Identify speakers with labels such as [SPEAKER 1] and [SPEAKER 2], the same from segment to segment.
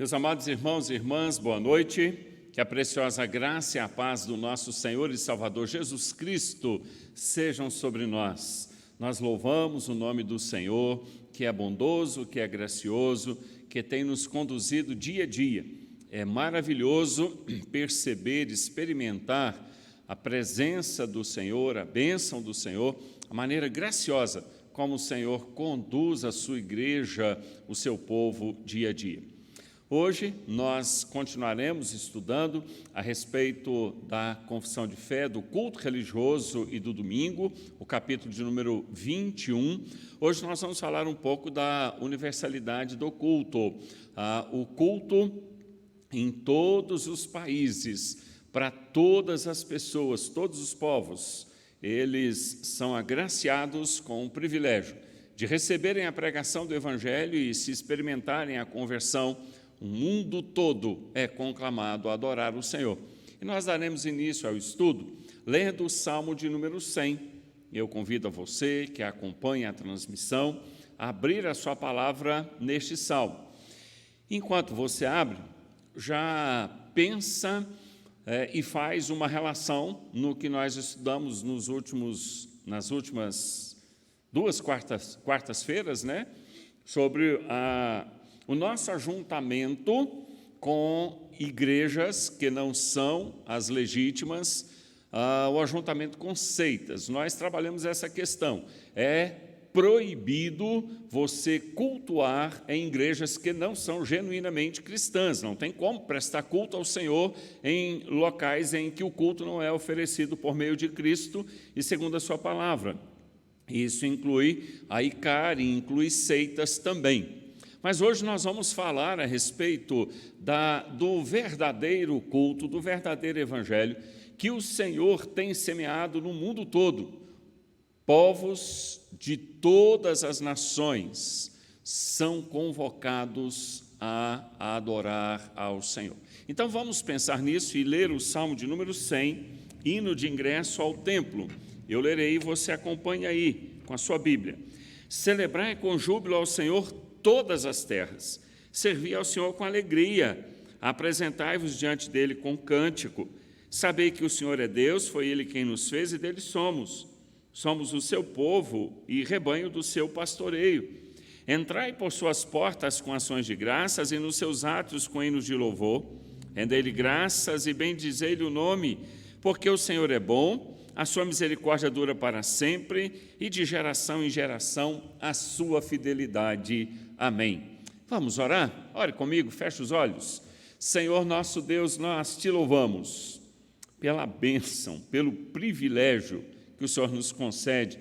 [SPEAKER 1] Meus amados irmãos e irmãs, boa noite. Que a preciosa graça e a paz do nosso Senhor e Salvador Jesus Cristo sejam sobre nós. Nós louvamos o nome do Senhor, que é bondoso, que é gracioso, que tem nos conduzido dia a dia. É maravilhoso perceber, experimentar a presença do Senhor, a bênção do Senhor, a maneira graciosa como o Senhor conduz a sua igreja, o seu povo, dia a dia. Hoje nós continuaremos estudando a respeito da confissão de fé, do culto religioso e do domingo, o capítulo de número 21. Hoje nós vamos falar um pouco da universalidade do culto. O culto em todos os países, para todas as pessoas, todos os povos, eles são agraciados com o privilégio de receberem a pregação do Evangelho e se experimentarem a conversão. O mundo todo é conclamado a adorar o Senhor. E nós daremos início ao estudo lendo o Salmo de número 100. Eu convido a você que acompanha a transmissão a abrir a sua palavra neste Salmo. Enquanto você abre, já pensa e faz uma relação no que nós estudamos nas últimas duas quartas-feiras, sobre o nosso ajuntamento com igrejas que não são as legítimas, o ajuntamento com seitas. Nós trabalhamos essa questão. É proibido você cultuar em igrejas que não são genuinamente cristãs. Não tem como prestar culto ao Senhor em locais em que o culto não é oferecido por meio de Cristo e segundo a sua palavra. Isso inclui a ICAR e inclui seitas também. Mas hoje nós vamos falar a respeito do verdadeiro culto, do verdadeiro evangelho que o Senhor tem semeado no mundo todo. Povos de todas as nações são convocados a adorar ao Senhor. Então vamos pensar nisso e ler o Salmo de número 100, hino de ingresso ao templo. Eu lerei e você acompanha aí com a sua Bíblia. Celebrai com júbilo ao Senhor todas as terras, servi ao Senhor com alegria, apresentai-vos diante dele com cântico, sabei que o Senhor é Deus, foi Ele quem nos fez e dele somos o seu povo e rebanho do seu pastoreio. Entrai por suas portas com ações de graças e nos seus átrios com hinos de louvor, rendei-lhe graças e bendizei-lhe o nome, porque o Senhor é bom, a sua misericórdia dura para sempre e de geração em geração a sua fidelidade. Amém. Vamos orar? Ore comigo, feche os olhos. Senhor nosso Deus, nós te louvamos pela bênção, pelo privilégio que o Senhor nos concede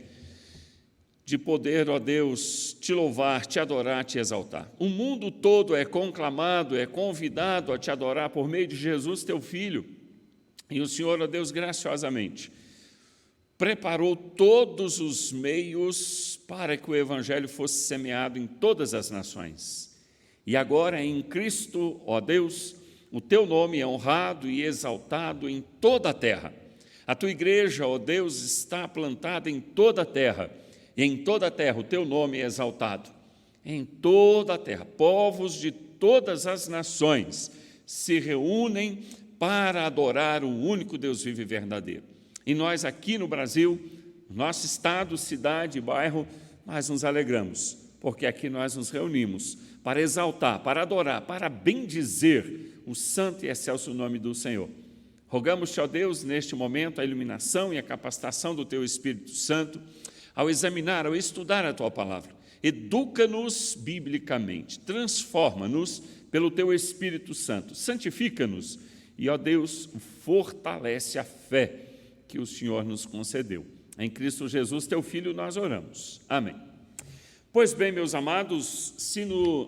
[SPEAKER 1] de poder, ó Deus, te louvar, te adorar, te exaltar. O mundo todo é conclamado, é convidado a te adorar por meio de Jesus, teu Filho. E o Senhor, ó Deus, graciosamente preparou todos os meios para que o Evangelho fosse semeado em todas as nações. E agora, em Cristo, ó Deus, o teu nome é honrado e exaltado em toda a terra. A tua igreja, ó Deus, está plantada em toda a terra, e em toda a terra o teu nome é exaltado. Em toda a terra, povos de todas as nações se reúnem para adorar o único Deus vivo e verdadeiro. E nós aqui no Brasil, nosso estado, cidade e bairro, nós nos alegramos, porque aqui nós nos reunimos para exaltar, para adorar, para bendizer o santo e excelso nome do Senhor. Rogamos-te, ó Deus, neste momento, a iluminação e a capacitação do teu Espírito Santo, ao examinar, ao estudar a tua palavra. Educa-nos biblicamente, transforma-nos pelo teu Espírito Santo, santifica-nos e, ó Deus, fortalece a fé que o Senhor nos concedeu. Em Cristo Jesus, teu Filho, nós oramos. Amém. Pois bem, meus amados, se no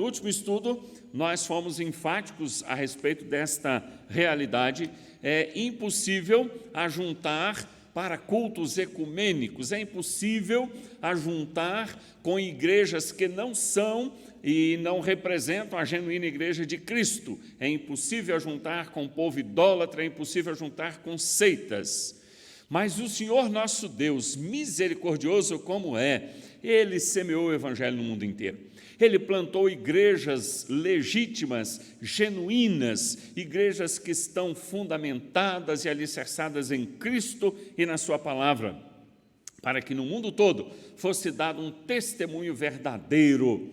[SPEAKER 1] último estudo nós fomos enfáticos a respeito desta realidade, é impossível ajuntar para cultos ecumênicos, é impossível ajuntar com igrejas que não são e não representam a genuína igreja de Cristo. É impossível ajuntar com o povo idólatra, é impossível ajuntar com seitas. Mas o Senhor nosso Deus, misericordioso como é, ele semeou o evangelho no mundo inteiro. Ele plantou igrejas legítimas, genuínas, igrejas que estão fundamentadas e alicerçadas em Cristo e na sua palavra, para que no mundo todo fosse dado um testemunho verdadeiro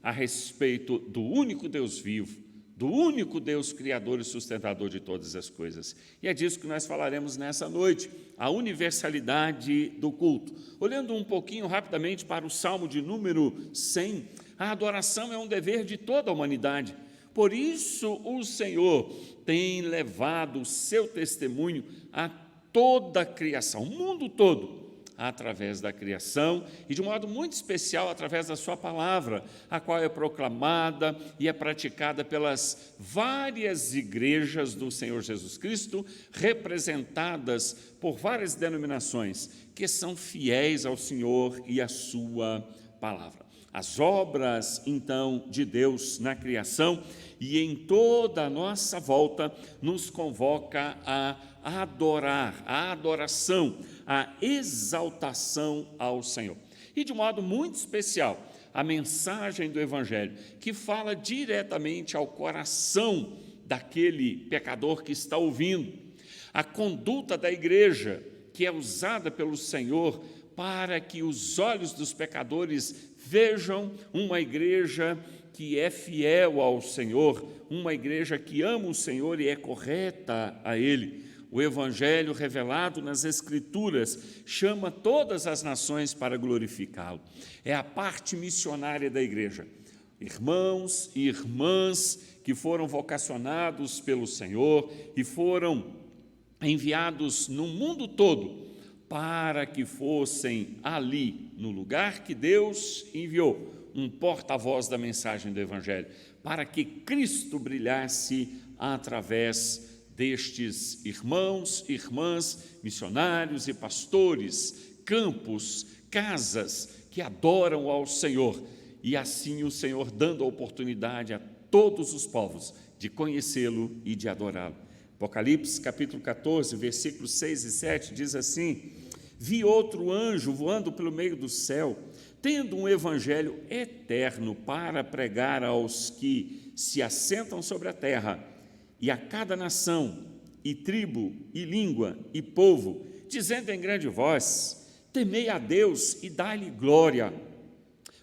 [SPEAKER 1] a respeito do único Deus vivo, do único Deus criador e sustentador de todas as coisas. E é disso que nós falaremos nessa noite, a universalidade do culto. Olhando um pouquinho rapidamente para o Salmo de número 100, a adoração é um dever de toda a humanidade. Por isso o Senhor tem levado o seu testemunho a toda a criação, o mundo todo, através da criação e de um modo muito especial através da sua palavra, a qual é proclamada e é praticada pelas várias igrejas do Senhor Jesus Cristo, representadas por várias denominações que são fiéis ao Senhor e à sua palavra. As obras, então, de Deus na criação e em toda a nossa volta nos convoca a adorar, a adoração, a exaltação ao Senhor. E de um modo muito especial, a mensagem do Evangelho, que fala diretamente ao coração daquele pecador que está ouvindo. A conduta da igreja, que é usada pelo Senhor para que os olhos dos pecadores vejam uma igreja que é fiel ao Senhor, uma igreja que ama o Senhor e é correta a Ele. O Evangelho revelado nas Escrituras chama todas as nações para glorificá-lo. É a parte missionária da igreja. Irmãos e irmãs que foram vocacionados pelo Senhor e foram enviados no mundo todo para que fossem ali, no lugar que Deus enviou, um porta-voz da mensagem do Evangelho, para que Cristo brilhasse através destes irmãos, irmãs, missionários e pastores, campos, casas que adoram ao Senhor, e assim o Senhor dando a oportunidade a todos os povos de conhecê-lo e de adorá-lo. Apocalipse, capítulo 14, versículos 6 e 7, diz assim: vi outro anjo voando pelo meio do céu, tendo um evangelho eterno para pregar aos que se assentam sobre a terra, e a cada nação, e tribo, e língua, e povo, dizendo em grande voz: temei a Deus e dai-lhe glória,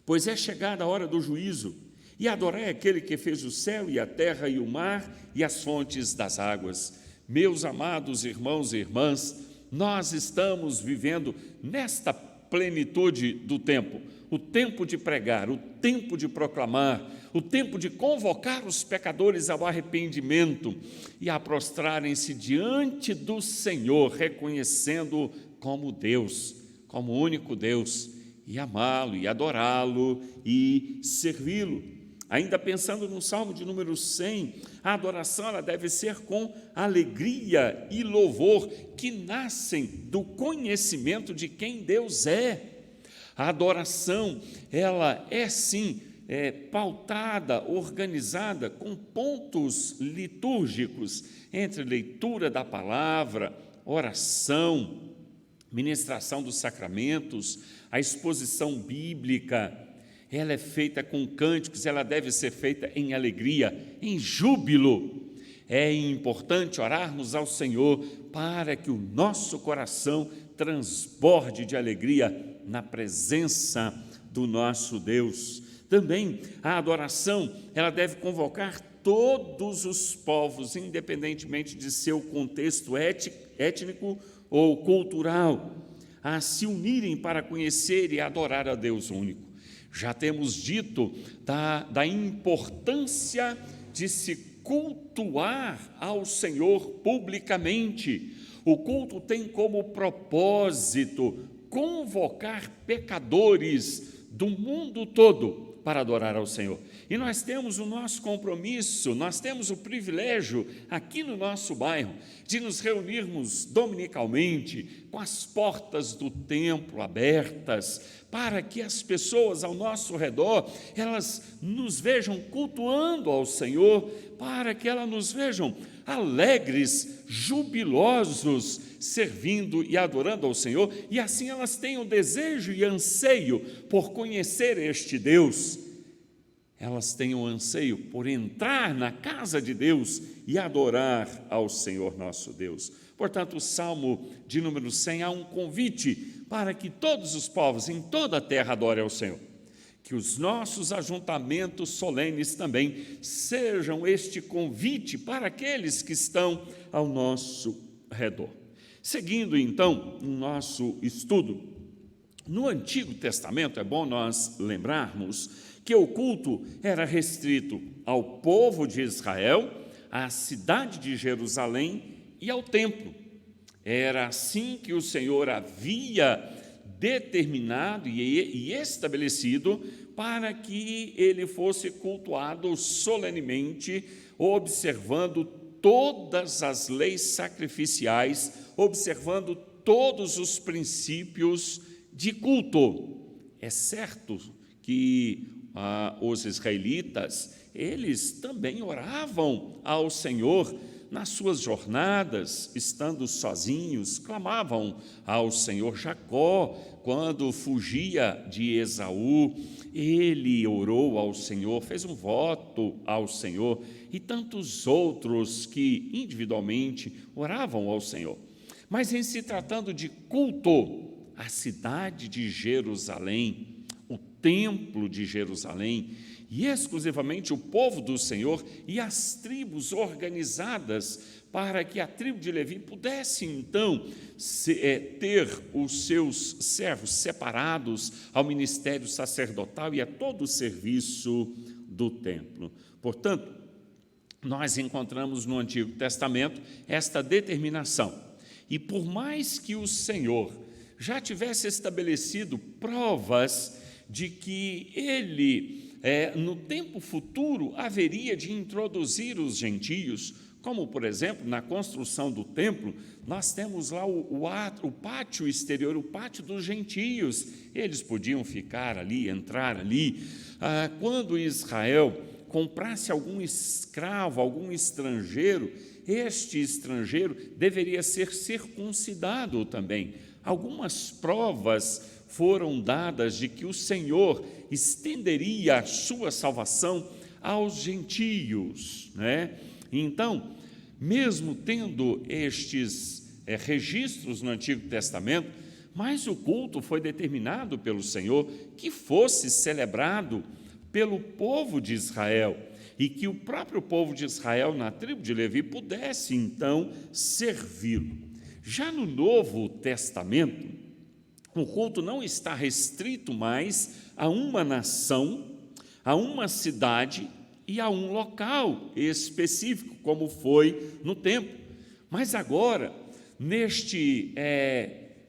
[SPEAKER 1] pois é chegada a hora do juízo, e adorai aquele que fez o céu e a terra e o mar e as fontes das águas. Meus amados irmãos e irmãs, nós estamos vivendo nesta plenitude do tempo, o tempo de pregar, o tempo de proclamar, o tempo de convocar os pecadores ao arrependimento e a prostrarem-se diante do Senhor, reconhecendo-o como Deus, como único Deus, e amá-lo, e adorá-lo, e servi-lo. Ainda pensando no Salmo de número 100, a adoração ela deve ser com alegria e louvor que nascem do conhecimento de quem Deus é. A adoração, ela é sim pautada, organizada com pontos litúrgicos entre leitura da palavra, oração, ministração dos sacramentos, a exposição bíblica. Ela é feita com cânticos, ela deve ser feita em alegria, em júbilo. É importante orarmos ao Senhor para que o nosso coração transborde de alegria na presença do nosso Deus. Também a adoração, ela deve convocar todos os povos, independentemente de seu contexto étnico ou cultural, a se unirem para conhecer e adorar a Deus único. Já temos dito da importância de se cultuar ao Senhor publicamente. O culto tem como propósito convocar pecadores do mundo todo para adorar ao Senhor. E nós temos o nosso compromisso, nós temos o privilégio aqui no nosso bairro de nos reunirmos dominicalmente com as portas do templo abertas para que as pessoas ao nosso redor, elas nos vejam cultuando ao Senhor, para que elas nos vejam alegres, jubilosos, servindo e adorando ao Senhor, e assim elas tenham desejo e anseio por conhecer este Deus. Elas tenham anseio por entrar na casa de Deus e adorar ao Senhor nosso Deus. Portanto, o Salmo de número 100 há um convite para que todos os povos em toda a terra adorem ao Senhor. Que os nossos ajuntamentos solenes também sejam este convite para aqueles que estão ao nosso redor. Seguindo, então, o nosso estudo, no Antigo Testamento, é bom nós lembrarmos que o culto era restrito ao povo de Israel, à cidade de Jerusalém e ao templo. Era assim que o Senhor havia determinado e estabelecido para que ele fosse cultuado solenemente, observando todas as leis sacrificiais, observando todos os princípios de culto. É certo que os israelitas, eles também oravam ao Senhor nas suas jornadas, estando sozinhos, clamavam ao Senhor. Jacó, quando fugia de Esaú, ele orou ao Senhor, fez um voto ao Senhor, e tantos outros que individualmente oravam ao Senhor. Mas em se tratando de culto, a cidade de Jerusalém, o templo de Jerusalém, e exclusivamente o povo do Senhor e as tribos organizadas para que a tribo de Levi pudesse, então, ter os seus servos separados ao ministério sacerdotal e a todo o serviço do templo. Portanto, nós encontramos no Antigo Testamento esta determinação. E por mais que o Senhor já tivesse estabelecido provas de que ele, no tempo futuro, haveria de introduzir os gentios, como, por exemplo, na construção do templo, nós temos lá o pátio exterior, o pátio dos gentios. Eles podiam ficar ali, entrar ali. Quando Israel comprasse algum escravo, algum estrangeiro, este estrangeiro deveria ser circuncidado também. Algumas provas foram dadas de que o Senhor estenderia a sua salvação aos gentios, né? Então, mesmo tendo estes registros no Antigo Testamento, mas o culto foi determinado pelo Senhor que fosse celebrado pelo povo de Israel e que o próprio povo de Israel, na tribo de Levi, pudesse, então, servi-lo. Já no Novo Testamento, o culto não está restrito mais a uma nação, a uma cidade e a um local específico, como foi no tempo. Mas agora,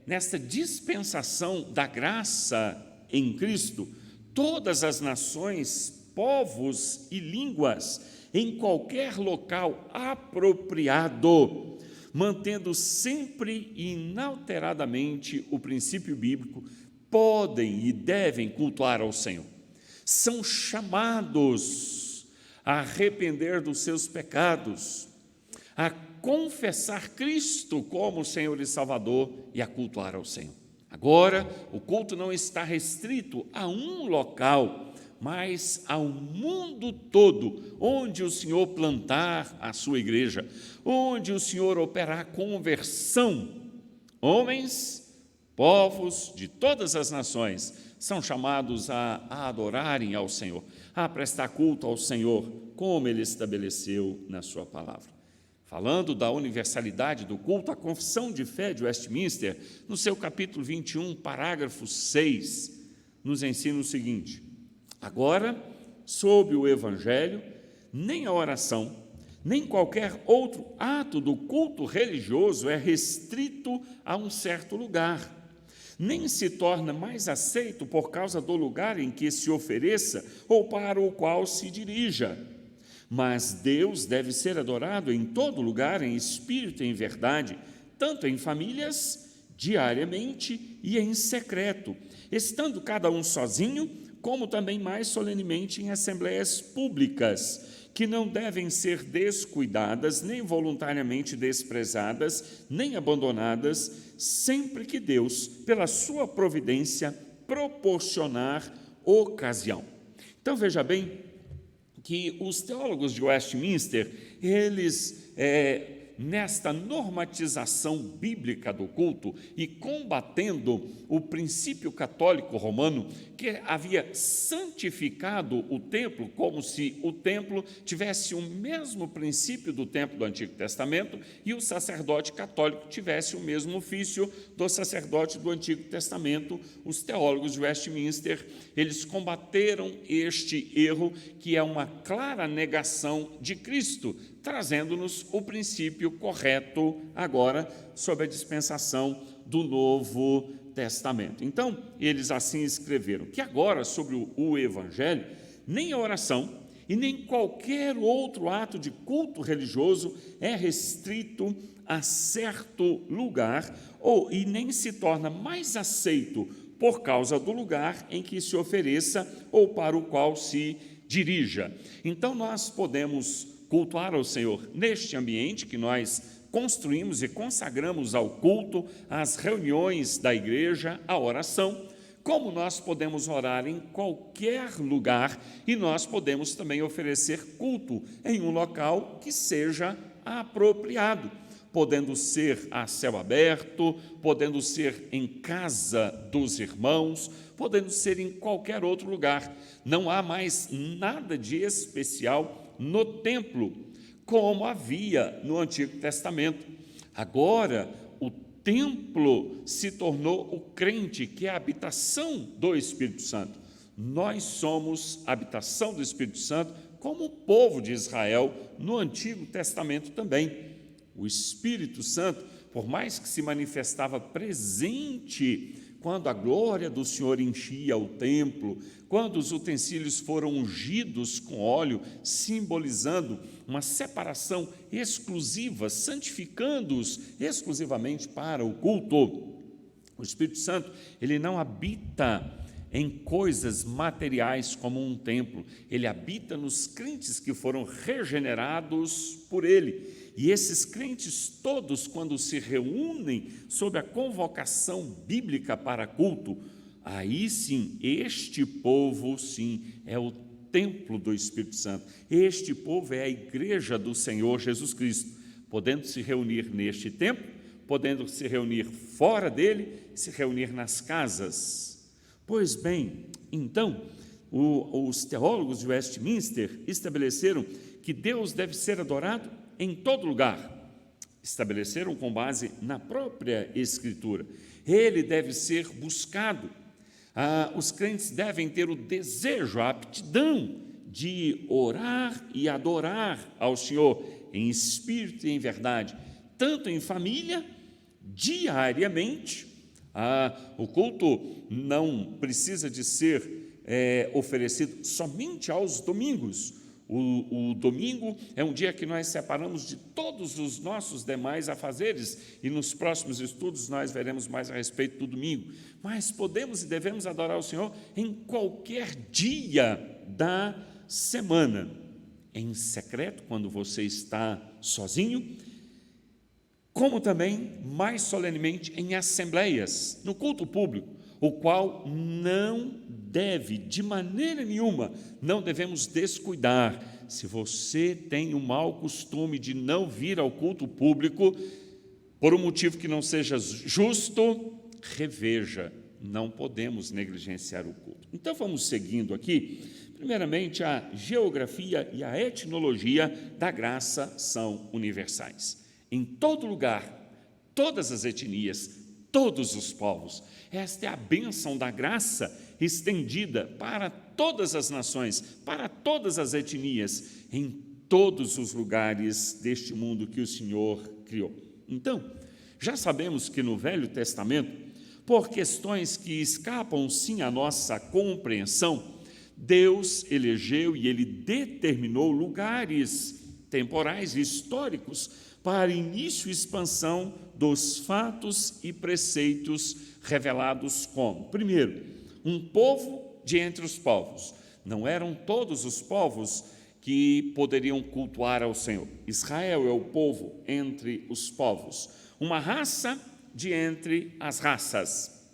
[SPEAKER 1] nesta dispensação da graça em Cristo, todas as nações, povos e línguas, em qualquer local apropriado, mantendo sempre e inalteradamente o princípio bíblico, podem e devem cultuar ao Senhor. São chamados a arrepender dos seus pecados, a confessar Cristo como Senhor e Salvador e a cultuar ao Senhor. Agora, o culto não está restrito a um local, mas ao mundo todo, onde o Senhor plantar a sua igreja, onde o Senhor operar a conversão. Homens, povos de todas as nações são chamados a adorarem ao Senhor, a prestar culto ao Senhor, como Ele estabeleceu na sua palavra. Falando da universalidade do culto, a Confissão de Fé de Westminster, no seu capítulo 21, parágrafo 6, nos ensina o seguinte: agora, sob o Evangelho, nem a oração, nem qualquer outro ato do culto religioso é restrito a um certo lugar, nem se torna mais aceito por causa do lugar em que se ofereça ou para o qual se dirija. Mas Deus deve ser adorado em todo lugar, em espírito e em verdade, tanto em famílias diariamente e em secreto, estando cada um sozinho, como também mais solenemente em assembleias públicas, que não devem ser descuidadas, nem voluntariamente desprezadas, nem abandonadas, sempre que Deus, pela sua providência, proporcionar ocasião. Então, veja bem que os teólogos de Westminster, eles, nesta normatização bíblica do culto e combatendo o princípio católico romano, que havia santificado o templo, como se o templo tivesse o mesmo princípio do templo do Antigo Testamento e o sacerdote católico tivesse o mesmo ofício do sacerdote do Antigo Testamento. Os teólogos de Westminster, eles combateram este erro, que é uma clara negação de Cristo, trazendo-nos o princípio correto agora sob a dispensação do Novo Testamento. Então, eles assim escreveram que agora, sobre o Evangelho, nem a oração e nem qualquer outro ato de culto religioso é restrito a certo lugar e nem se torna mais aceito por causa do lugar em que se ofereça ou para o qual se dirija. Então, nós podemos cultuar ao Senhor neste ambiente que nós construímos e consagramos ao culto, às reuniões da igreja, à oração, como nós podemos orar em qualquer lugar e nós podemos também oferecer culto em um local que seja apropriado, podendo ser a céu aberto, podendo ser em casa dos irmãos, podendo ser em qualquer outro lugar. Não há mais nada de especial no templo, como havia no Antigo Testamento. Agora, o templo se tornou o crente, que é a habitação do Espírito Santo. Nós somos a habitação do Espírito Santo, como o povo de Israel no Antigo Testamento também. O Espírito Santo, por mais que se manifestava presente quando a glória do Senhor enchia o templo, quando os utensílios foram ungidos com óleo, simbolizando uma separação exclusiva, santificando-os exclusivamente para o culto. O Espírito Santo, ele não habita em coisas materiais como um templo, ele habita nos crentes que foram regenerados por ele. E esses crentes todos, quando se reúnem sob a convocação bíblica para culto, aí sim, este povo, sim, é o templo do Espírito Santo. Este povo é a igreja do Senhor Jesus Cristo, podendo se reunir neste templo, podendo se reunir fora dele, se reunir nas casas. Pois bem, então, os teólogos de Westminster estabeleceram que Deus deve ser adorado em todo lugar. Estabeleceram com base na própria Escritura. Ele deve ser buscado. Os crentes devem ter o desejo, a aptidão de orar e adorar ao Senhor em espírito e em verdade, tanto em família, diariamente. O culto não precisa de ser oferecido somente aos domingos. O domingo é um dia que nós separamos de todos os nossos demais afazeres, e nos próximos estudos nós veremos mais a respeito do domingo. Mas podemos e devemos adorar o Senhor em qualquer dia da semana, em secreto, quando você está sozinho, como também, mais solenemente, em assembleias, no culto público, o qual não deve, de maneira nenhuma, não devemos descuidar. Se você tem o mau costume de não vir ao culto público, por um motivo que não seja justo, reveja, não podemos negligenciar o culto. Então, vamos seguindo aqui. Primeiramente, a geografia e a etnologia da graça são universais. Em todo lugar, todas as etnias, todos os povos. Esta é a bênção da graça estendida para todas as nações, para todas as etnias, em todos os lugares deste mundo que o Senhor criou. Então, já sabemos que no Velho Testamento, por questões que escapam sim à nossa compreensão, Deus elegeu e Ele determinou lugares temporais e históricos para início e expansão dos fatos e preceitos revelados como, primeiro, um povo de entre os povos. Não eram todos os povos que poderiam cultuar ao Senhor. Israel é o povo entre os povos, uma raça de entre as raças,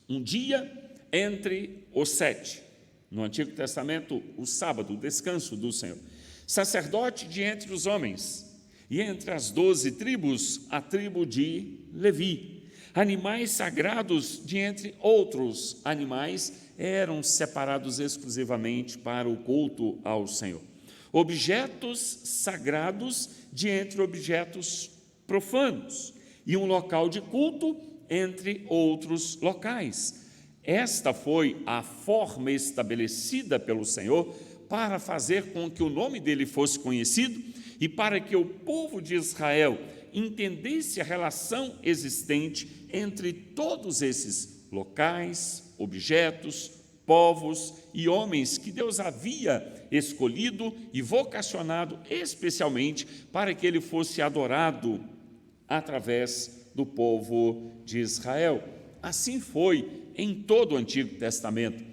[SPEAKER 1] um dia entre os 7. No Antigo Testamento, o sábado, o descanso do Senhor. Sacerdote de entre os homens, e entre as 12 tribos, a tribo de Levi. Animais sagrados de entre outros animais eram separados exclusivamente para o culto ao Senhor. Objetos sagrados de entre objetos profanos, e um local de culto entre outros locais. Esta foi a forma estabelecida pelo Senhor para fazer com que o nome dele fosse conhecido e para que o povo de Israel entendesse a relação existente entre todos esses locais, objetos, povos e homens que Deus havia escolhido e vocacionado especialmente para que ele fosse adorado através do povo de Israel. Assim foi em todo o Antigo Testamento.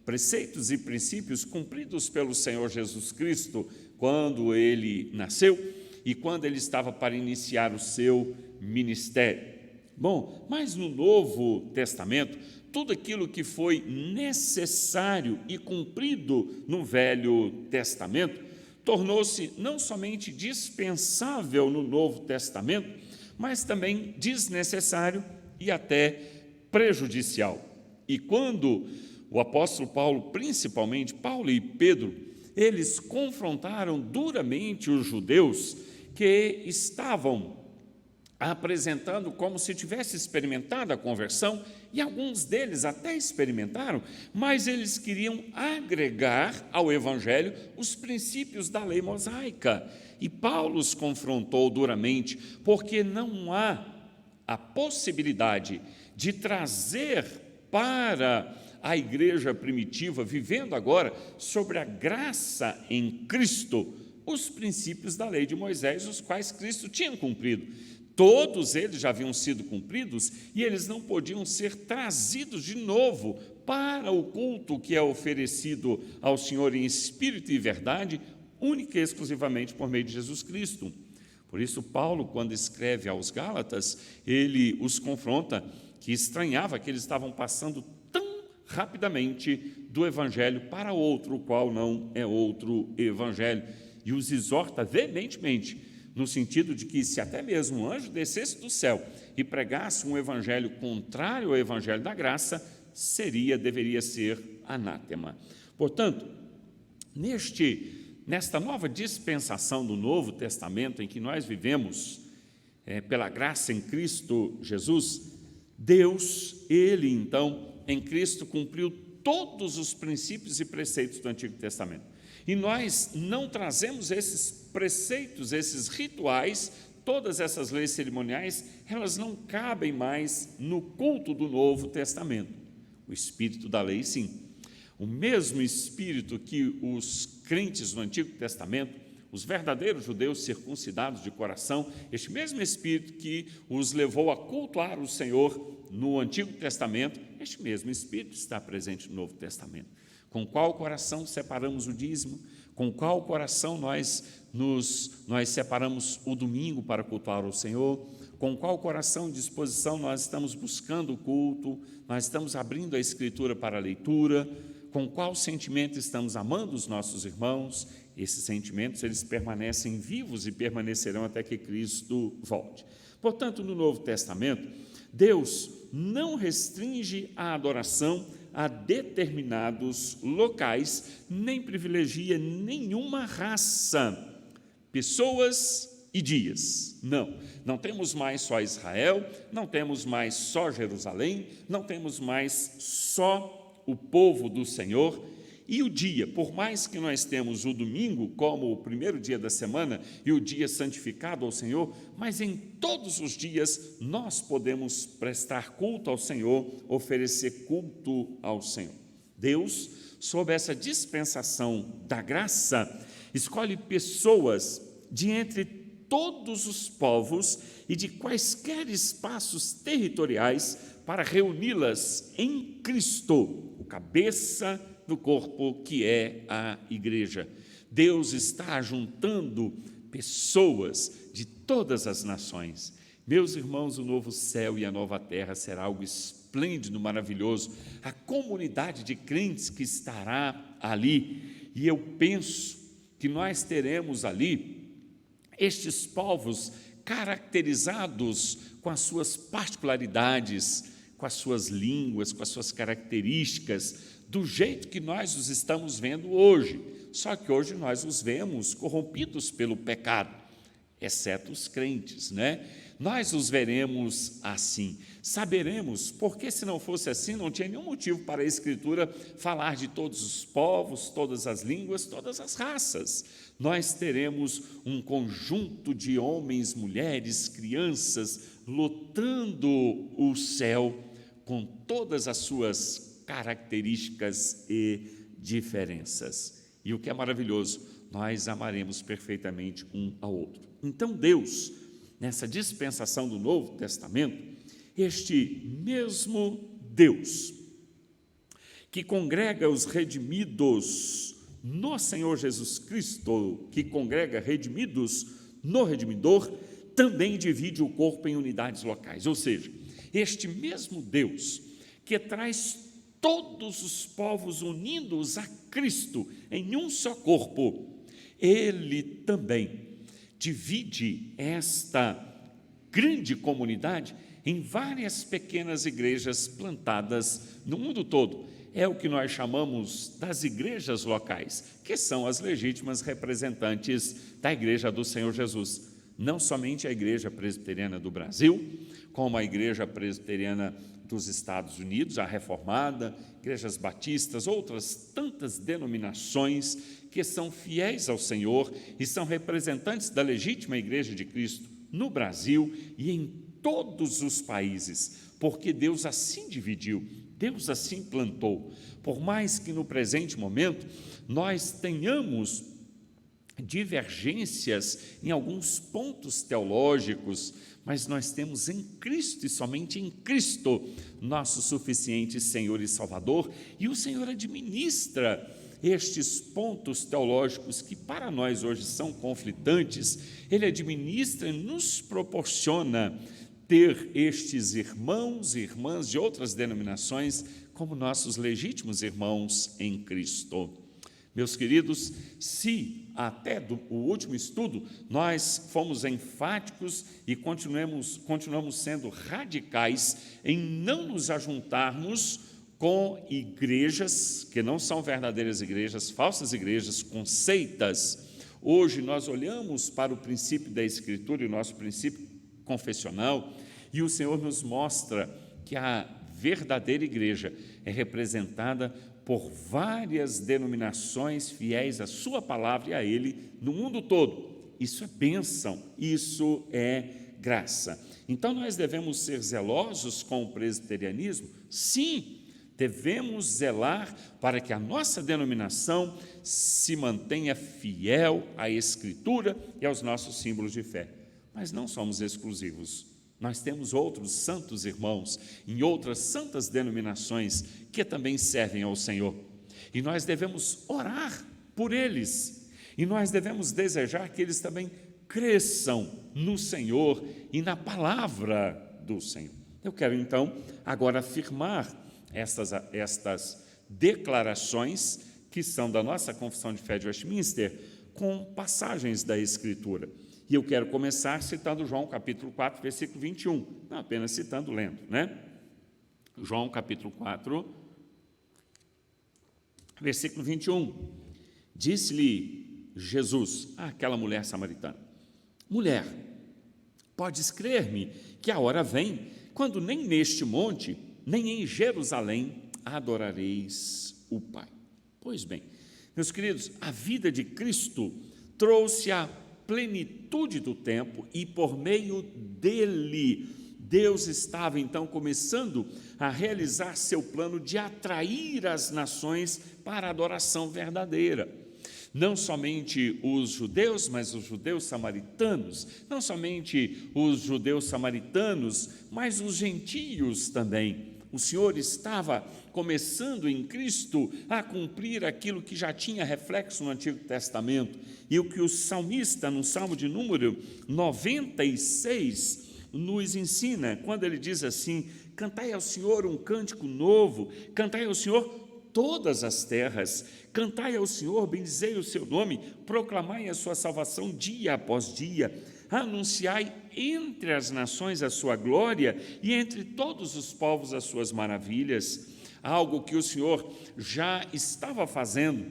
[SPEAKER 1] Preceitos e princípios cumpridos pelo Senhor Jesus Cristo quando ele nasceu e quando ele estava para iniciar o seu ministério. Bom, mas no Novo Testamento, tudo aquilo que foi necessário e cumprido no Velho Testamento tornou-se não somente dispensável no Novo Testamento, mas também desnecessário e até prejudicial. E quando o apóstolo Paulo, principalmente Paulo e Pedro, eles confrontaram duramente os judeus que estavam apresentando como se tivesse experimentado a conversão, e alguns deles até experimentaram, mas eles queriam agregar ao evangelho os princípios da lei mosaica. E Paulo os confrontou duramente, porque não há a possibilidade de trazer para a igreja primitiva, vivendo agora sobre a graça em Cristo, os princípios da lei de Moisés, os quais Cristo tinha cumprido. Todos eles já haviam sido cumpridos e eles não podiam ser trazidos de novo para o culto que é oferecido ao Senhor em espírito e verdade, única e exclusivamente por meio de Jesus Cristo. Por isso, Paulo, quando escreve aos Gálatas, ele os confronta, que estranhava que eles estavam passando tão rapidamente do evangelho para outro, o qual não é outro evangelho, e os exorta veementemente, no sentido de que se até mesmo um anjo descesse do céu e pregasse um evangelho contrário ao evangelho da graça, deveria ser anátema. Portanto, nesta nova dispensação do Novo Testamento em que nós vivemos, pela graça em Cristo Jesus, Deus, Ele então, em Cristo, cumpriu todos os princípios e preceitos do Antigo Testamento. E nós não trazemos esses preceitos, esses rituais, todas essas leis cerimoniais, elas não cabem mais no culto do Novo Testamento. O espírito da lei, sim. O mesmo espírito que os crentes no Antigo Testamento, os verdadeiros judeus circuncidados de coração, este mesmo espírito que os levou a cultuar o Senhor no Antigo Testamento, este mesmo espírito está presente no Novo Testamento. Com qual coração separamos o dízimo? Com qual coração nós separamos o domingo para cultuar o Senhor? Com qual coração e disposição nós estamos buscando o culto? Nós estamos abrindo a Escritura para a leitura? Com qual sentimento estamos amando os nossos irmãos? Esses sentimentos, eles permanecem vivos e permanecerão até que Cristo volte. Portanto, no Novo Testamento, Deus não restringe a adoração a determinados locais, nem privilegia nenhuma raça, pessoas e dias. Não temos mais só Israel, não temos mais só Jerusalém, não temos mais só o povo do Senhor. E o dia, por mais que nós temos o domingo como o primeiro dia da semana e o dia santificado ao Senhor, mas em todos os dias nós podemos prestar culto ao Senhor, oferecer culto ao Senhor. Deus, sob essa dispensação da graça, escolhe pessoas de entre todos os povos e de quaisquer espaços territoriais para reuni-las em Cristo, o cabeça do corpo que é a igreja. Deus está juntando pessoas de todas as nações. Meus irmãos, o novo céu e a nova terra será algo esplêndido, maravilhoso. A comunidade de crentes que estará ali, e eu penso que nós teremos ali estes povos caracterizados com as suas particularidades, com as suas línguas, com as suas características, do jeito que nós os estamos vendo hoje. Só que hoje nós os vemos corrompidos pelo pecado, exceto os crentes, né? Nós os veremos assim, saberemos, porque se não fosse assim, não tinha nenhum motivo para a Escritura falar de todos os povos, todas as línguas, todas as raças. Nós teremos um conjunto de homens, mulheres, crianças, lotando o céu com todas as suas características e diferenças. E o que é maravilhoso, nós amaremos perfeitamente um ao outro. Então Deus, nessa dispensação do Novo Testamento, este mesmo Deus que congrega os redimidos no Senhor Jesus Cristo, que congrega redimidos no Redimidor, também divide o corpo em unidades locais. Ou seja, este mesmo Deus que traz todos os povos unindo-os a Cristo em um só corpo, Ele também divide esta grande comunidade em várias pequenas igrejas plantadas no mundo todo. É o que nós chamamos das igrejas locais, que são as legítimas representantes da Igreja do Senhor Jesus. Não somente a Igreja Presbiteriana do Brasil, como a Igreja Presbiteriana dos Estados Unidos, a Reformada, igrejas batistas, outras tantas denominações que são fiéis ao Senhor e são representantes da legítima Igreja de Cristo no Brasil e em todos os países, porque Deus assim dividiu, Deus assim plantou. Por mais que no presente momento nós tenhamos divergências em alguns pontos teológicos, mas nós temos em Cristo e somente em Cristo nosso suficiente Senhor e Salvador, e o Senhor administra estes pontos teológicos que para nós hoje são conflitantes. Ele administra e nos proporciona ter estes irmãos e irmãs de outras denominações como nossos legítimos irmãos em Cristo. Meus queridos, se até o último estudo nós fomos enfáticos e continuamos sendo radicais em não nos ajuntarmos com igrejas que não são verdadeiras igrejas, falsas igrejas, com seitas. Hoje nós olhamos para o princípio da Escritura e o nosso princípio confessional, e o Senhor nos mostra que a verdadeira igreja é representada por várias denominações fiéis à sua palavra e a Ele no mundo todo. Isso é bênção, isso é graça. Então nós devemos ser zelosos com o presbiterianismo? Sim, devemos zelar para que a nossa denominação se mantenha fiel à Escritura e aos nossos símbolos de fé. Mas não somos exclusivos. Nós temos outros santos irmãos em outras santas denominações que também servem ao Senhor. E nós devemos orar por eles. E nós devemos desejar que eles também cresçam no Senhor e na palavra do Senhor. Eu quero, então, agora afirmar estas declarações que são da nossa Confissão de Fé de Westminster com passagens da Escritura. E eu quero começar citando João capítulo 4, versículo 21, não apenas citando, lendo, né? João capítulo 4, versículo 21. Disse-lhe Jesus àquela mulher samaritana: mulher, podes crer-me que a hora vem, quando nem neste monte, nem em Jerusalém adorareis o Pai. Pois bem, meus queridos, a vida de Cristo trouxe a plenitude do tempo e por meio dele, Deus estava então começando a realizar seu plano de atrair as nações para a adoração verdadeira. não somente os judeus, mas os judeus samaritanos, não somente os judeus samaritanos, mas os gentios também. O Senhor estava começando em Cristo a cumprir aquilo que já tinha reflexo no Antigo Testamento, e o que o salmista, no Salmo de número 96, nos ensina, quando ele diz assim: cantai ao Senhor um cântico novo, cantai ao Senhor todas as terras, cantai ao Senhor, bendizei o seu nome, proclamai a sua salvação dia após dia, anunciai entre as nações a sua glória e entre todos os povos as suas maravilhas. Algo que o Senhor já estava fazendo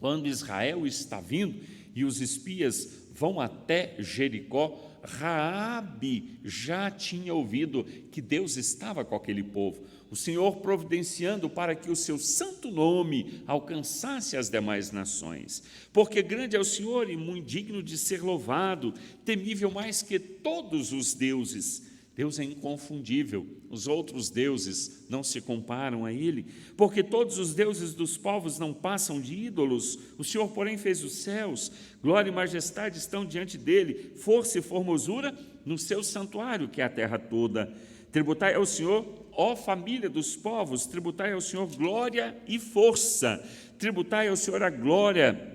[SPEAKER 1] quando Israel está vindo e os espias vão até Jericó. Raabe já tinha ouvido que Deus estava com aquele povo, o Senhor providenciando para que o seu santo nome alcançasse as demais nações, porque grande é o Senhor e muito digno de ser louvado, temível mais que todos os deuses. Deus é inconfundível, os outros deuses não se comparam a Ele, porque todos os deuses dos povos não passam de ídolos, o Senhor, porém, fez os céus, glória e majestade estão diante dEle, força e formosura no seu santuário, que é a terra toda. Tributai ao Senhor, ó família dos povos, tributai ao Senhor glória e força, tributai ao Senhor a glória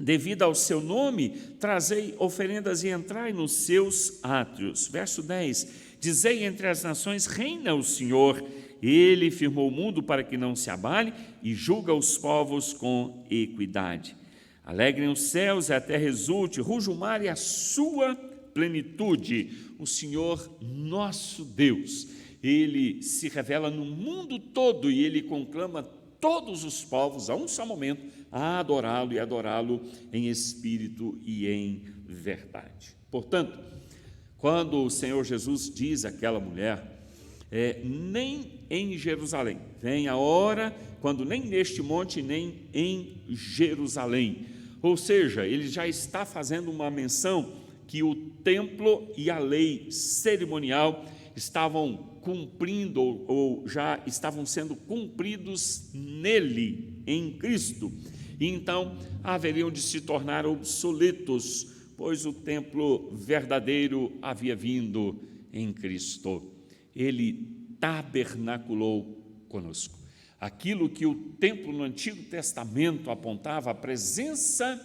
[SPEAKER 1] devida ao seu nome, trazei oferendas e entrai nos seus átrios. Verso 10, dizei entre as nações, reina o Senhor, Ele firmou o mundo para que não se abale e julga os povos com equidade. Alegrem os céus e a terra exulte, ruja o mar e a sua plenitude. O Senhor nosso Deus, Ele se revela no mundo todo e Ele conclama todos os povos, a um só momento, a adorá-lo e adorá-lo em espírito e em verdade. Portanto, quando o Senhor Jesus diz àquela mulher, nem em Jerusalém, vem a hora quando nem neste monte, nem em Jerusalém. Ou seja, ele já está fazendo uma menção que o templo e a lei cerimonial estavam cumprindo ou já estavam sendo cumpridos nele, em Cristo. E então haveriam de se tornar obsoletos, pois o templo verdadeiro havia vindo em Cristo. Ele tabernaculou conosco. Aquilo que o templo no Antigo Testamento apontava, a presença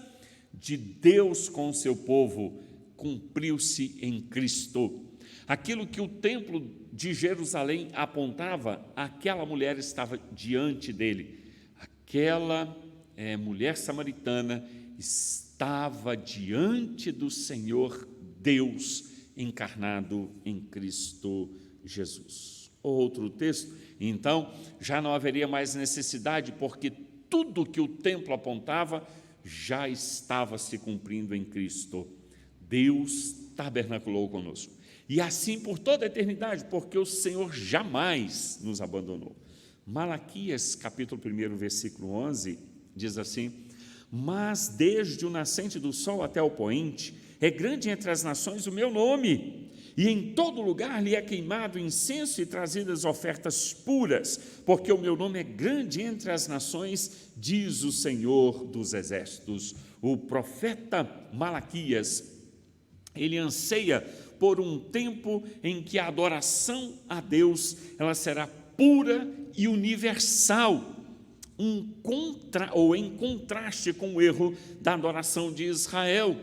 [SPEAKER 1] de Deus com o seu povo, cumpriu-se em Cristo. Aquilo que o templo de Jerusalém apontava, aquela mulher estava diante dele. Aquela mulher samaritana estava diante do Senhor Deus encarnado em Cristo Jesus. Outro texto, então, já não haveria mais necessidade, porque tudo que o templo apontava já estava se cumprindo em Cristo. Deus tabernaculou conosco. E assim por toda a eternidade, porque o Senhor jamais nos abandonou. Malaquias, capítulo 1, versículo 11, diz assim: mas desde o nascente do sol até o poente, é grande entre as nações o meu nome, e em todo lugar lhe é queimado incenso e trazidas ofertas puras, porque o meu nome é grande entre as nações, diz o Senhor dos exércitos. O profeta Malaquias, ele anseia por um tempo em que a adoração a Deus ela será pura e universal, em contraste com o erro da adoração de Israel.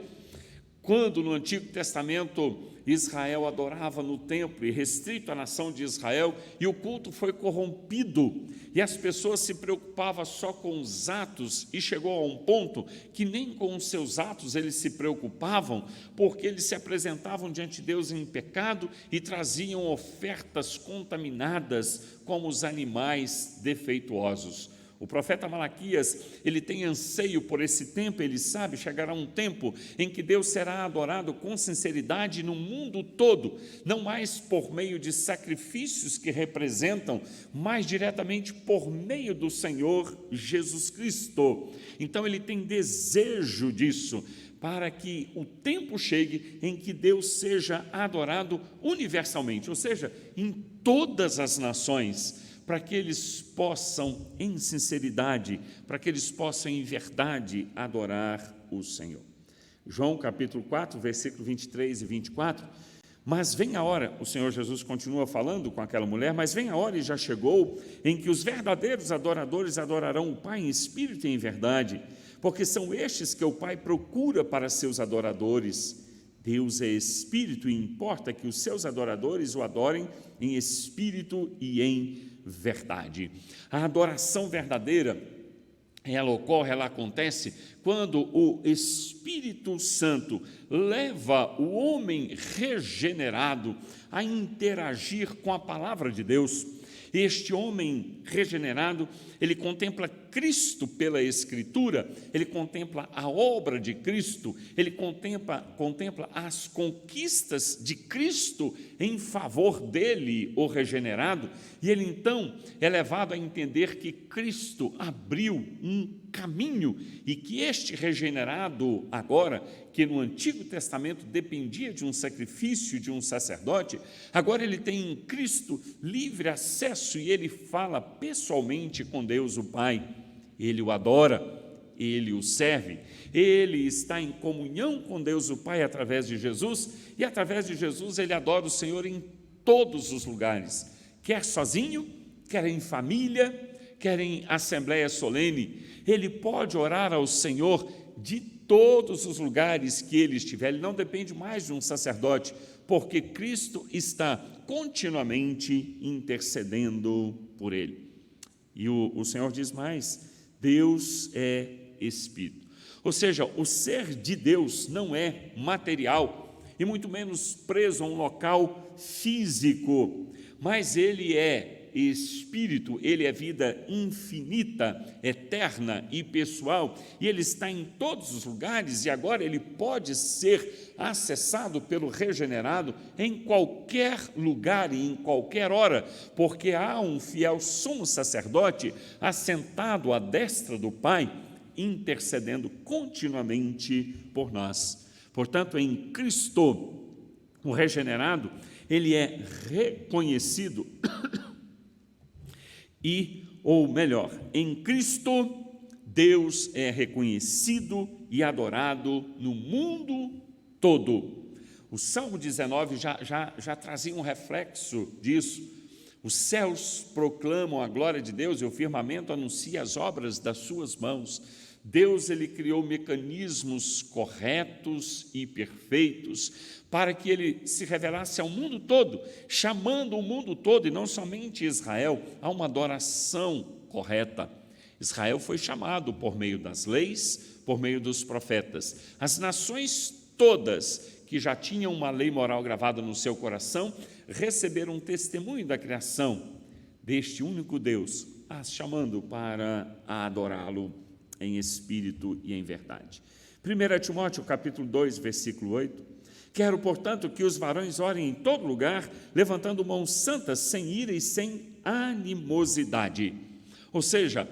[SPEAKER 1] Quando no Antigo Testamento Israel adorava no templo e restrito à nação de Israel, e o culto foi corrompido, e as pessoas se preocupavam só com os atos, e chegou a um ponto que nem com os seus atos eles se preocupavam, porque eles se apresentavam diante de Deus em pecado e traziam ofertas contaminadas como os animais defeituosos. O profeta Malaquias, ele tem anseio por esse tempo, ele sabe, chegará um tempo em que Deus será adorado com sinceridade no mundo todo, não mais por meio de sacrifícios que representam, mas diretamente por meio do Senhor Jesus Cristo. Então ele tem desejo disso, para que o tempo chegue em que Deus seja adorado universalmente, ou seja, em todas as nações, para que eles possam, em sinceridade, para que eles possam, em verdade, adorar o Senhor. João capítulo 4, versículo 23 e 24, mas vem a hora, o Senhor Jesus continua falando com aquela mulher, mas vem a hora e já chegou, em que os verdadeiros adoradores adorarão o Pai em espírito e em verdade, porque são estes que o Pai procura para seus adoradores. Deus é espírito e importa que os seus adoradores o adorem em espírito e em verdade. A adoração verdadeira, ela ocorre, ela acontece quando o Espírito Santo leva o homem regenerado a interagir com a palavra de Deus. Este homem regenerado, ele contempla Cristo pela Escritura, ele contempla a obra de Cristo, ele contempla as conquistas de Cristo em favor dele, o regenerado, e ele então é levado a entender que Cristo abriu um caminho e que este regenerado agora, que no Antigo Testamento dependia de um sacrifício de um sacerdote, agora ele tem em Cristo livre acesso e ele fala pessoalmente com Deus o Pai. Ele o adora, ele o serve, ele está em comunhão com Deus o Pai através de Jesus, e através de Jesus ele adora o Senhor em todos os lugares, quer sozinho, quer em família, quer em assembleia solene. Ele pode orar ao Senhor de todos os lugares que ele estiver, ele não depende mais de um sacerdote, porque Cristo está continuamente intercedendo por ele. E o Senhor diz mais: Deus é Espírito. Ou seja, o ser de Deus não é material, e muito menos preso a um local físico, mas ele é Espírito, ele é vida infinita, eterna e pessoal, e ele está em todos os lugares, e agora ele pode ser acessado pelo regenerado em qualquer lugar e em qualquer hora, porque há um fiel sumo sacerdote assentado à destra do Pai, intercedendo continuamente por nós. Portanto, em Cristo, o regenerado, ele é reconhecido ou melhor, em Cristo, Deus é reconhecido e adorado no mundo todo. O Salmo 19 já trazia um reflexo disso. Os céus proclamam a glória de Deus e o firmamento anuncia as obras das suas mãos. Deus, ele criou mecanismos corretos e perfeitos para que ele se revelasse ao mundo todo, chamando o mundo todo, e não somente Israel, a uma adoração correta. Israel foi chamado por meio das leis, por meio dos profetas. As nações todas que já tinham uma lei moral gravada no seu coração, receberam um testemunho da criação deste único Deus, as chamando para adorá-lo em espírito e em verdade. 1 Timóteo capítulo 2, versículo 8, quero, portanto, que os varões orem em todo lugar, levantando mãos santas, sem ira e sem animosidade. Ou seja,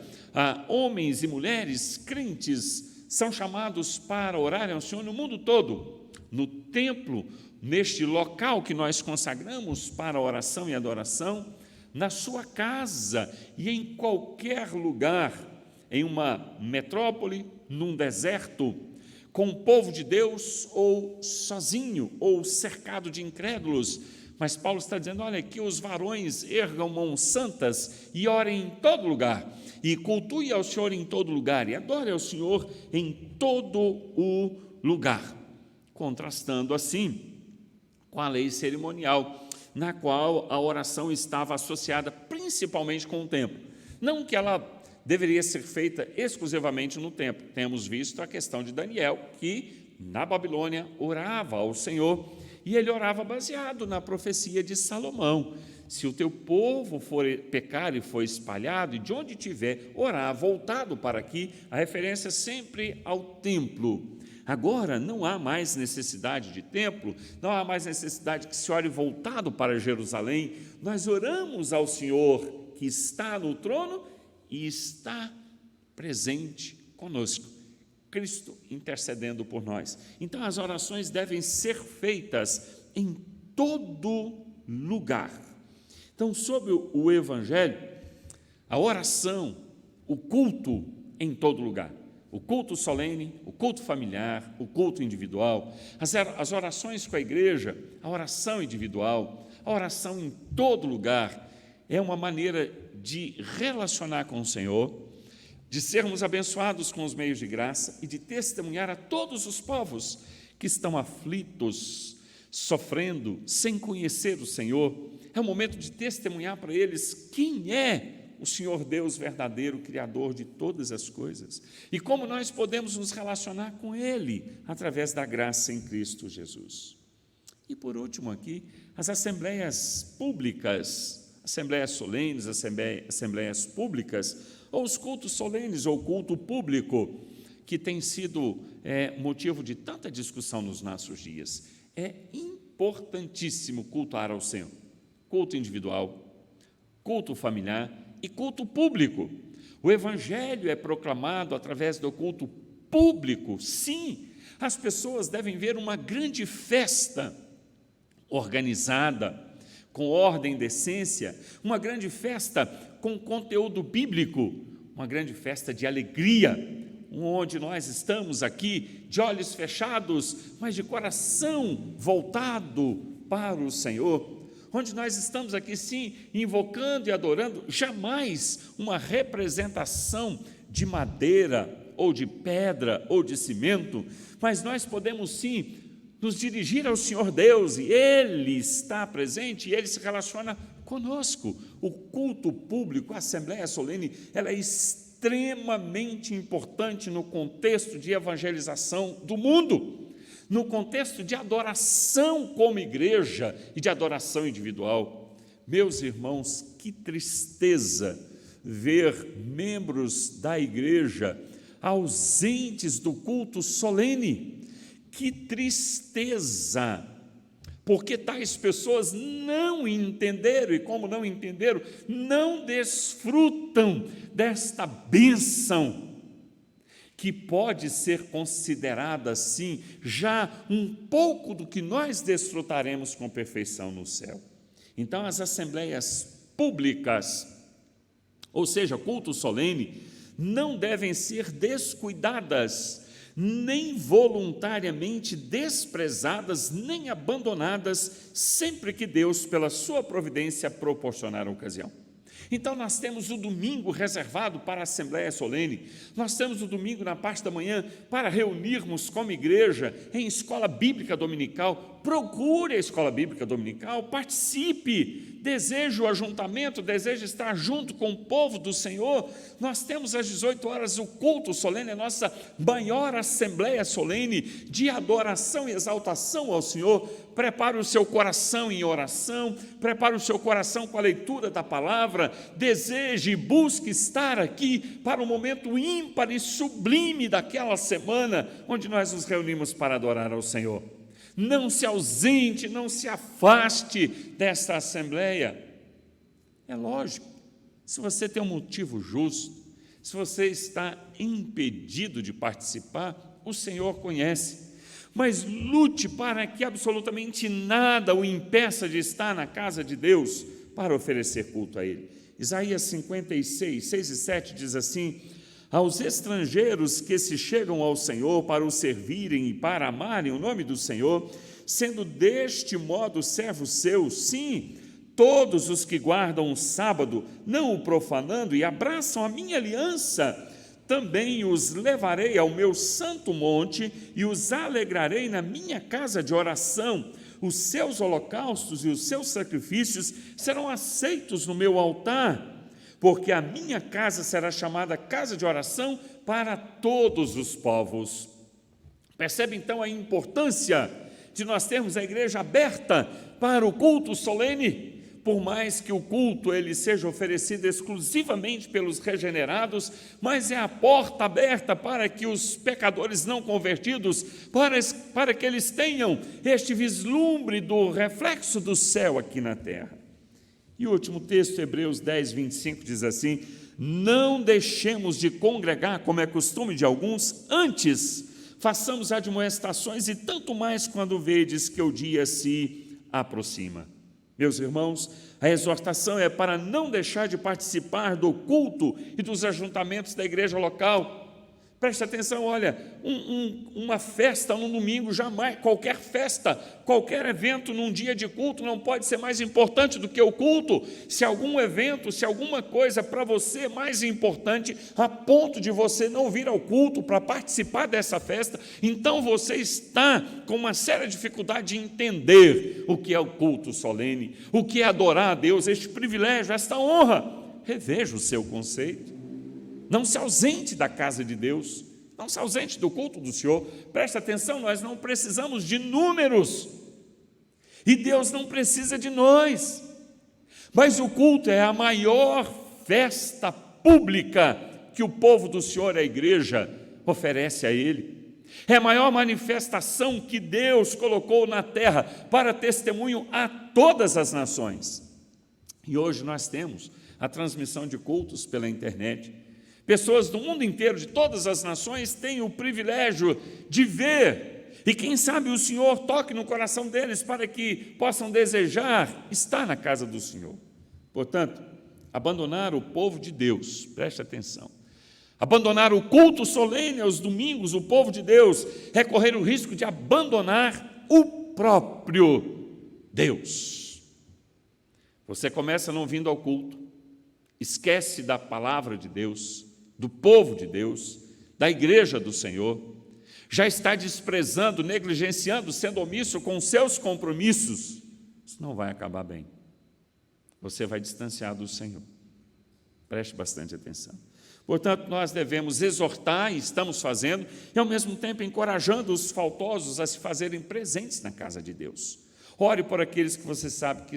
[SPEAKER 1] homens e mulheres crentes são chamados para orarem ao Senhor no mundo todo, no templo, neste local que nós consagramos para a oração e adoração, na sua casa e em qualquer lugar, em uma metrópole, num deserto, com o povo de Deus ou sozinho, ou cercado de incrédulos. Mas Paulo está dizendo, olha, que os varões ergam mãos santas e orem em todo lugar, e cultuem ao Senhor em todo lugar, e adorem ao Senhor em todo o lugar, contrastando assim com a lei cerimonial, na qual a oração estava associada principalmente com o templo. Não que ela deveria ser feita exclusivamente no templo. Temos visto a questão de Daniel, que na Babilônia orava ao Senhor, e ele orava baseado na profecia de Salomão. Se o teu povo for pecar e for espalhado, e de onde tiver, orar voltado para aqui, a referência sempre ao templo. Agora não há mais necessidade de templo, não há mais necessidade que se ore voltado para Jerusalém. Nós oramos ao Senhor que está no trono e está presente conosco, Cristo intercedendo por nós. Então as orações devem ser feitas em todo lugar. Então, sobre o Evangelho, a oração, o culto em todo lugar. O culto solene, o culto familiar, o culto individual, as orações com a igreja, a oração individual, a oração em todo lugar, é uma maneira de relacionar com o Senhor, de sermos abençoados com os meios de graça e de testemunhar a todos os povos que estão aflitos, sofrendo, sem conhecer o Senhor. É o momento de testemunhar para eles quem é o Senhor Deus verdadeiro, Criador de todas as coisas, e como nós podemos nos relacionar com Ele através da graça em Cristo Jesus. E por último aqui, as assembleias públicas, assembleias solenes, assembleias públicas, ou os cultos solenes, ou culto público, que tem sido motivo de tanta discussão nos nossos dias. É importantíssimo cultuar ao Senhor. Culto individual, culto familiar e culto público. O Evangelho é proclamado através do culto público. Sim, as pessoas devem ver uma grande festa organizada, com ordem e decência, uma grande festa com conteúdo bíblico, uma grande festa de alegria, onde nós estamos aqui de olhos fechados, mas de coração voltado para o Senhor, onde nós estamos aqui, sim, invocando e adorando, jamais uma representação de madeira, ou de pedra, ou de cimento, mas nós podemos, sim, nos dirigir ao Senhor Deus, e Ele está presente, e Ele se relaciona conosco. O culto público, a Assembleia Solene, ela é extremamente importante no contexto de evangelização do mundo, no contexto de adoração como igreja e de adoração individual. Meus irmãos, que tristeza ver membros da igreja ausentes do culto solene. Que tristeza, porque tais pessoas não entenderam, e como não entenderam, não desfrutam desta bênção, que pode ser considerada, assim, já um pouco do que nós desfrutaremos com perfeição no céu. Então, as assembleias públicas, ou seja, culto solene, não devem ser descuidadas, nem voluntariamente desprezadas, nem abandonadas, sempre que Deus, pela sua providência, proporcionar a ocasião. Então, nós temos o domingo reservado para a Assembleia Solene, nós temos o domingo na parte da manhã para reunirmos como igreja em escola bíblica dominical. Procure a escola bíblica dominical, participe, deseja o ajuntamento, deseja estar junto com o povo do Senhor. Nós temos às 18 horas o culto solene, a nossa maior assembleia solene de adoração e exaltação ao Senhor. Prepare o seu coração em oração, prepare o seu coração com a leitura da palavra, deseje e busque estar aqui para o momento ímpar e sublime daquela semana, onde nós nos reunimos para adorar ao Senhor. Não se ausente, não se afaste desta assembleia. É lógico, se você tem um motivo justo, se você está impedido de participar, o Senhor conhece. Mas lute para que absolutamente nada o impeça de estar na casa de Deus para oferecer culto a Ele. Isaías 56, 6 e 7 diz assim: aos estrangeiros que se chegam ao Senhor para o servirem e para amarem o nome do Senhor, sendo deste modo servos seus, sim, todos os que guardam o sábado, não o profanando, e abraçam a minha aliança, também os levarei ao meu santo monte e os alegrarei na minha casa de oração. Os seus holocaustos e os seus sacrifícios serão aceitos no meu altar, porque a minha casa será chamada casa de oração para todos os povos. Percebe então a importância de nós termos a igreja aberta para o culto solene? Por mais que o culto ele seja oferecido exclusivamente pelos regenerados, mas é a porta aberta para que os pecadores não convertidos, para que eles tenham este vislumbre do reflexo do céu aqui na terra. E o último texto, Hebreus 10, 25, diz assim: não deixemos de congregar, como é costume de alguns, antes façamos admoestações, e tanto mais quando vedes que o dia se aproxima. Meus irmãos, a exortação é para não deixar de participar do culto e dos ajuntamentos da igreja local. Preste atenção, olha, uma festa no domingo, jamais, qualquer festa, qualquer evento num dia de culto não pode ser mais importante do que o culto. Se algum evento, se alguma coisa para você é mais importante, a ponto de você não vir ao culto para participar dessa festa, então você está com uma séria dificuldade de entender o que é o culto solene, o que é adorar a Deus, este privilégio, esta honra. Reveja o seu conceito. Não se ausente da casa de Deus, não se ausente do culto do Senhor. Preste atenção, nós não precisamos de números, e Deus não precisa de nós, mas o culto é a maior festa pública que o povo do Senhor, a igreja, oferece a Ele. É a maior manifestação que Deus colocou na terra para testemunho a todas as nações. E hoje nós temos a transmissão de cultos pela internet. Pessoas do mundo inteiro, de todas as nações, têm o privilégio de ver, e quem sabe o Senhor toque no coração deles para que possam desejar estar na casa do Senhor. Portanto, abandonar o povo de Deus, preste atenção, abandonar o culto solene aos domingos, o povo de Deus, é correr o risco de abandonar o próprio Deus. Você começa não vindo ao culto, esquece da palavra de Deus, do povo de Deus, da igreja do Senhor, já está desprezando, negligenciando, sendo omisso com os seus compromissos. Isso não vai acabar bem. Você vai distanciar do Senhor. Preste bastante atenção. Portanto, nós devemos exortar, e estamos fazendo, e ao mesmo tempo encorajando os faltosos a se fazerem presentes na casa de Deus. Ore por aqueles que você sabe que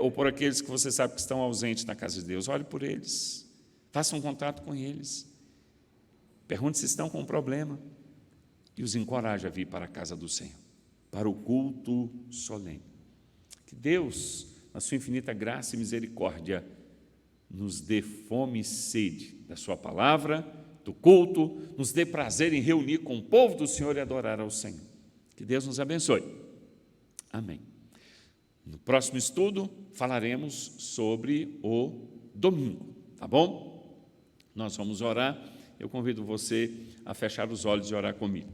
[SPEAKER 1] ou por aqueles que você sabe que estão ausentes na casa de Deus. Ore por eles. Faça um contato com eles. Pergunte se estão com um problema e os encoraje a vir para a casa do Senhor, para o culto solene. Que Deus, na sua infinita graça e misericórdia, nos dê fome e sede da sua palavra, do culto, nos dê prazer em reunir com o povo do Senhor e adorar ao Senhor. Que Deus nos abençoe. Amém. No próximo estudo, falaremos sobre o domingo, tá bom? Nós vamos orar. Eu convido você a fechar os olhos e orar comigo.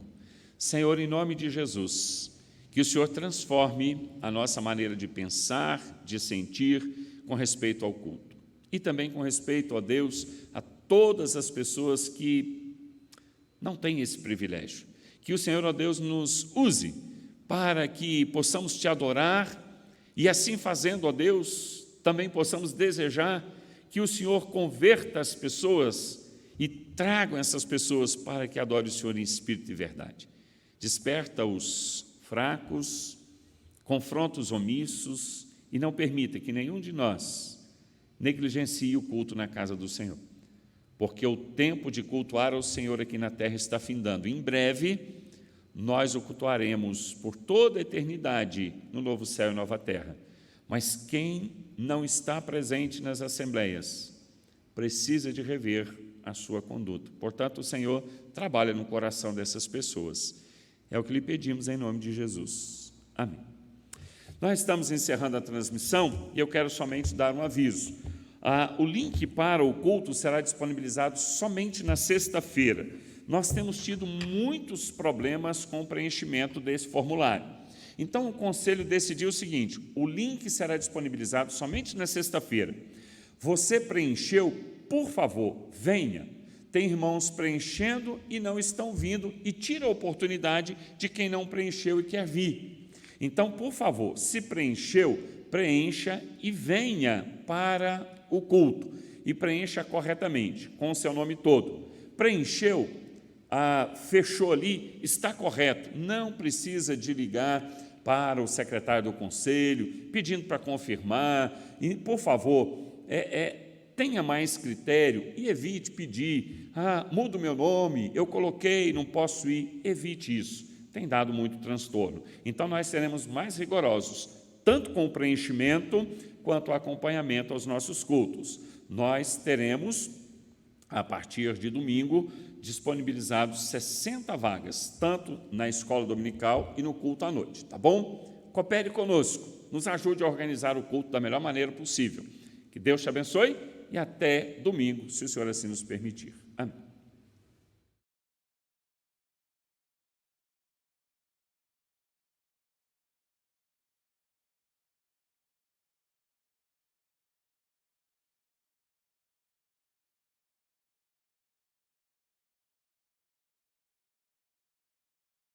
[SPEAKER 1] Senhor, em nome de Jesus, que o Senhor transforme a nossa maneira de pensar, de sentir com respeito ao culto. E também com respeito a Deus, a todas as pessoas que não têm esse privilégio. Que o Senhor, ó Deus, nos use para que possamos Te adorar e assim fazendo, ó Deus, também possamos desejar que o Senhor converta as pessoas e tragam essas pessoas para que adorem o Senhor em espírito e verdade. Desperta os fracos, confronta os omissos e não permita que nenhum de nós negligencie o culto na casa do Senhor, porque o tempo de cultuar ao Senhor aqui na terra está findando. Em breve, nós o cultuaremos por toda a eternidade no novo céu e nova terra. Mas quem não está presente nas assembleias precisa de rever a sua conduta. Portanto, o Senhor trabalha no coração dessas pessoas. É o que lhe pedimos em nome de Jesus. Amém. Nós estamos encerrando a transmissão e eu quero somente dar um aviso. O link para o culto será disponibilizado somente na sexta-feira. Nós temos tido muitos problemas com o preenchimento desse formulário. Então, o conselho decidiu o seguinte: o link será disponibilizado somente na sexta-feira. Você preencheu, por favor, venha. Tem irmãos preenchendo e não estão vindo, e tira a oportunidade de quem não preencheu e quer vir. Então, por favor, se preencheu, preencha e venha para o culto. E preencha corretamente, com o seu nome todo. Preencheu, fechou ali, está correto. Não precisa de ligar para o secretário do conselho, pedindo para confirmar. E, por favor, tenha mais critério e evite pedir, muda o meu nome, eu coloquei, não posso ir. Evite isso, tem dado muito transtorno. Então, nós seremos mais rigorosos, tanto com o preenchimento, quanto o acompanhamento aos nossos cultos. Nós teremos, a partir de domingo, disponibilizados 60 vagas, tanto na escola dominical e no culto à noite, tá bom? coopere conosco, nos ajude a organizar o culto da melhor maneira possível. Que Deus te abençoe e até domingo, se o Senhor assim nos permitir.